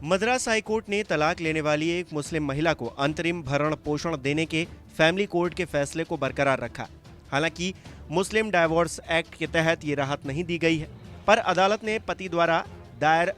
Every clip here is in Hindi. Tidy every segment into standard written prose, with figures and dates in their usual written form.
मद्रास हाईकोर्ट ने तलाक लेने वाली एक मुस्लिम महिला को अंतरिम भरण पोषण देने के फैमिली कोर्ट के फैसले को बरकरार रखा। हालांकि मुस्लिम डाइवोर्स एक्ट के तहत ये राहत नहीं दी गई है, पर अदालत ने पति द्वारा दायर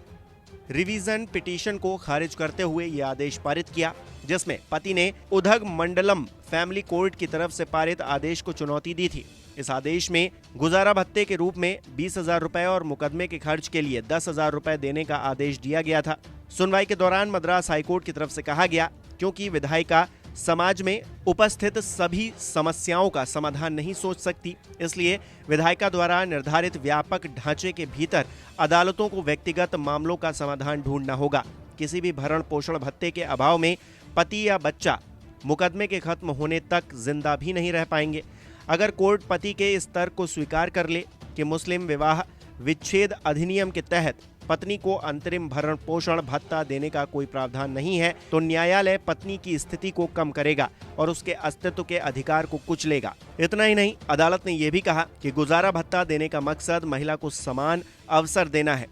रिवीजन पिटीशन को खारिज करते हुए ये आदेश पारित किया, जिसमें पति ने उधगमंडलम फैमिली कोर्ट की तरफ से पारित आदेश को चुनौती दी थी। इस आदेश में गुजारा भत्ते के रूप में 20,000 रुपए और मुकदमे के खर्च के लिए 10,000 रुपए देने का आदेश दिया गया था। सुनवाई के दौरान मद्रास हाईकोर्ट की तरफ से कहा गया, क्योंकि विधायिका समाज में उपस्थित सभी समस्याओं का समाधान नहीं सोच सकती, इसलिए विधायिका द्वारा निर्धारित व्यापक ढांचे के भीतर अदालतों को व्यक्तिगत मामलों का समाधान ढूंढना होगा। किसी भी भरण पोषण भत्ते के अभाव में पति या बच्चा मुकदमे के खत्म होने तक जिंदा भी नहीं रह पाएंगे। अगर कोर्ट पति के इस तर्क को स्वीकार कर ले कि मुस्लिम विवाह विच्छेद अधिनियम के तहत पत्नी को अंतरिम भरण पोषण भत्ता देने का कोई प्रावधान नहीं है, तो न्यायालय पत्नी की स्थिति को कम करेगा और उसके अस्तित्व के अधिकार को कुचलेगा। इतना ही नहीं, अदालत ने यह भी कहा कि गुजारा भत्ता देने का मकसद महिला को समान अवसर देना है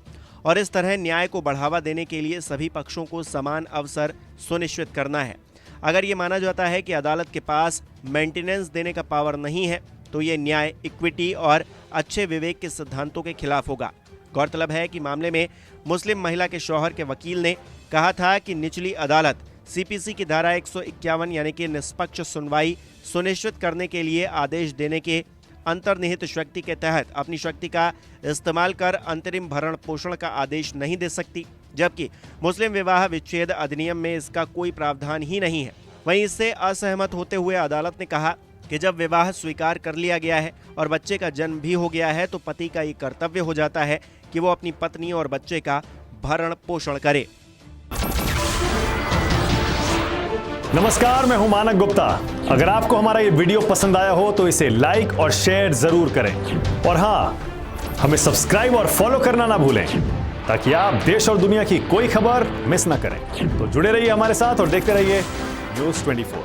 और इस तरह न्याय को बढ़ावा देने के लिए सभी पक्षों को समान अवसर सुनिश्चित करना है। अगर ये माना जाता है कि अदालत के पास मेंटेनेंस देने का पावर नहीं है, तो ये न्याय, इक्विटी और अच्छे विवेक के सिद्धांतों के खिलाफ होगा। गौरतलब है कि मामले में मुस्लिम महिला के शौहर के वकील ने कहा था कि निचली अदालत सीपीसी की धारा 151 यानी कि निष्पक्ष सुनवाई सुनिश्चित करने के लिए आदेश देने के अंतर्निहित शक्ति के तहत अपनी शक्ति का इस्तेमाल कर अंतरिम भरण पोषण का आदेश नहीं दे सकती, जबकि मुस्लिम विवाह विच्छेद अधिनियम में इसका कोई प्रावधान ही नहीं है। वहीं इससे असहमत होते हुए अदालत ने कहा कि जब विवाह स्वीकार कर लिया गया है और बच्चे का जन्म भी हो गया है, तो पति का ये कर्तव्य हो जाता है कि वो अपनी पत्नी और बच्चे का भरण पोषण करे। नमस्कार, मैं हूं मानक गुप्ता। अगर आपको हमारा ये वीडियो पसंद आया हो तो इसे लाइक और शेयर जरूर करें और हाँ, हमें सब्सक्राइब और फॉलो करना ना भूलें ताकि आप देश और दुनिया की कोई खबर मिस ना करें। तो जुड़े रहिए हमारे साथ और देखते रहिए न्यूज़ 24।